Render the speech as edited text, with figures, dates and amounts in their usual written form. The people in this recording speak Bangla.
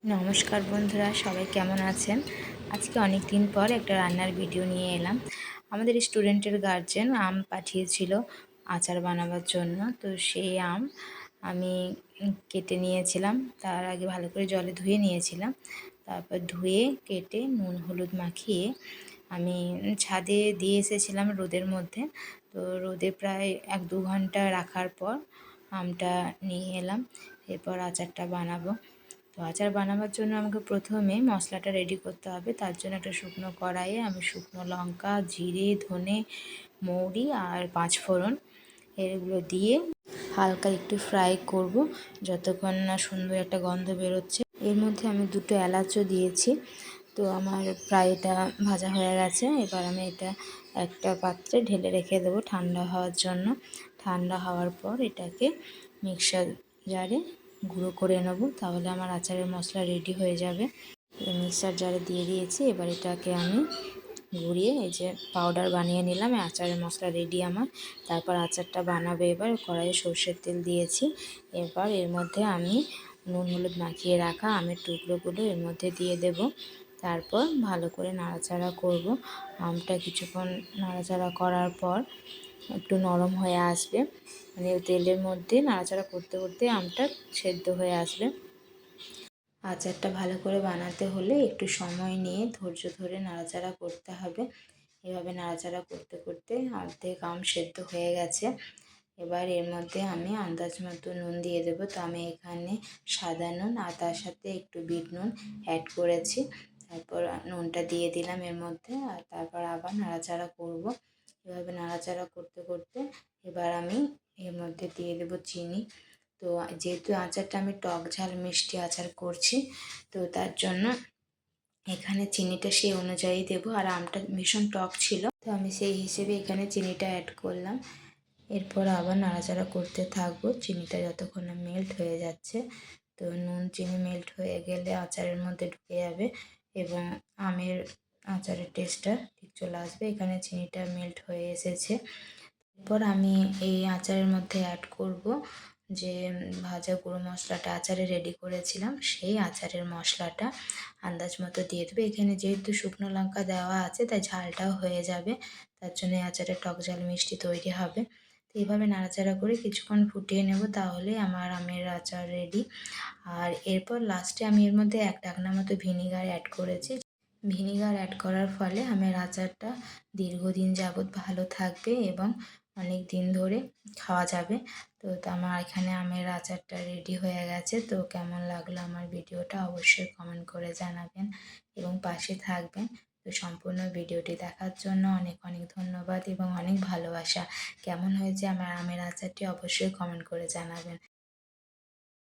নমস্কার বন্ধুরা, সবাই কেমন আছেন? আজকে অনেক দিন পর একটা রান্নার ভিডিও নিয়ে এলাম। আমাদের স্টুডেন্টের গার্জেন আম পাঠিয়েছিল আচার বানাবার জন্য। তো সেই আম আমি কেটে নিয়েছিলাম। তার আগে ভালো করে জলে ধুয়ে নিয়েছিলাম। তারপর ধুয়ে কেটে নুন হলুদ মাখিয়ে আমি ছাদে দিয়ে এসেছিলাম রোদের মধ্যে। তো রোদে প্রায় 1-2 ঘন্টা রাখার পর আমটা নিয়ে এলাম। এরপর আচারটা বানাবো। তো আচার বানাবার জন্য আমাকে প্রথমে মশলাটা রেডি করতে হবে। তার জন্য একটা শুকনো কড়াইয়ে আমি শুকনো লঙ্কা, জিরে, ধনে, মৌরি আর 5 ফোড়ন এগুলো দিয়ে হালকা একটু ফ্রাই করব যতক্ষণ না সুন্দর একটা গন্ধ বেরোচ্ছে। এর মধ্যে আমি 2টো এলাচও দিয়েছি। তো আমার প্রায় এটা ভাজা হয়ে গেছে। এবার আমি এটা একটা পাত্রে ঢেলে রেখে দেবো ঠান্ডা হওয়ার জন্য। ঠান্ডা হওয়ার পর এটাকে মিক্সার জারে গুঁড়ো করে নেব, তাহলে আমার আচারের মশলা রেডি হয়ে যাবে। মিক্সার জারে দিয়ে দিয়েছি। এবার এটাকে আমি গুঁড়িয়ে এই যে পাউডার বানিয়ে নিলাম। আচারের মশলা রেডি আমার। তারপর আচারটা বানাবে। এবার কড়াইয়ে সর্ষের তেল দিয়েছি। এবার এর মধ্যে আমি নুন হলুদ মাখিয়ে রাখা আমের টুকরোগুলো এর মধ্যে দিয়ে দেব। তারপর ভালো করে নাড়াচাড়া করব। আমটা কিছুক্ষণ নাড়াচাড়া করার পর একটু নরম হয়ে আসবে, মানে তেলের মধ্যে নাড়াচাড়া করতে করতে আমটা সেদ্ধ হয়ে আসবে। আচারটা ভালো করে বানাতে হলে একটু সময় নিয়ে ধৈর্য ধরে নাড়াচাড়া করতে হবে। এভাবে নাড়াচাড়া করতে করতে অর্ধেক আম সেদ্ধ হয়ে গেছে। এবার এর মধ্যে আমি আন্দাজ মতো নুন দিয়ে দেবো। তো আমি এখানে সাদা নুন আর তার সাথে একটু বিট নুন অ্যাড করেছি। তারপর নুনটা দিয়ে দিলাম এর মধ্যে, আর তারপর আবার নাড়াচাড়া করব। এভাবে নাড়াচাড়া করতে করতে এবার আমি এর মধ্যে দিয়ে দেবো চিনি। তো যেহেতু আচারটা আমি টক ঝাল মিষ্টি আচার করছি, তো তার জন্য এখানে চিনিটা সেই অনুযায়ী দেবো। আর আমটা ভীষণ টক ছিল, তো আমি সেই হিসেবে এখানে চিনিটা অ্যাড করলাম। এরপর আবার নাড়াচাড়া করতে থাকবো চিনিটা যতক্ষণ না মেল্ট হয়ে যাচ্ছে। তো নুন চিনি মেল্ট হয়ে গেলে আচারের মধ্যে ঢুকে যাবে এবং আমের আচারের টেস্টটা ঠিক চলে আসবে। এখানে চিনিটা মেল্ট হয়ে এসেছে। এরপর আমি এই আচারের মধ্যে অ্যাড করব যে ভাজা গুঁড়ো মশলাটা আচারে রেডি করেছিলাম, সেই আচারের মশলাটা আন্দাজ মতো দিয়ে দেবে। এখানে যেহেতু শুকনো লঙ্কা দেওয়া আছে তাই ঝালটাও হয়ে যাবে, তার জন্য আচারের টক ঝাল মিষ্টি তৈরি হবে। তো এইভাবে নাড়াচাড়া করে কিছুক্ষণ ফুটিয়ে নেব, তাহলে আমার আমের আচার রেডি। আর এরপর লাস্টে আমি এর মধ্যে 1 ঢাকনা মতো ভিনিগার অ্যাড করেছি। ভিনিগার অ্যাড করার ফলে আমের আচারটা দীর্ঘদিন যাবৎ ভালো থাকবে এবং অনেক দিন ধরে খাওয়া যাবে। তো আমার এখানে আমের আচারটা রেডি হয়ে গেছে। তো কেমন লাগলো আমার ভিডিওটা অবশ্যই কমেন্ট করে জানাবেন এবং পাশে থাকবেন। তো সম্পূর্ণ ভিডিওটি দেখার জন্য অনেক অনেক ধন্যবাদ এবং অনেক ভালোবাসা। কেমন হয়েছে আমার আমের আচারটি অবশ্যই কমেন্ট করে জানাবেন।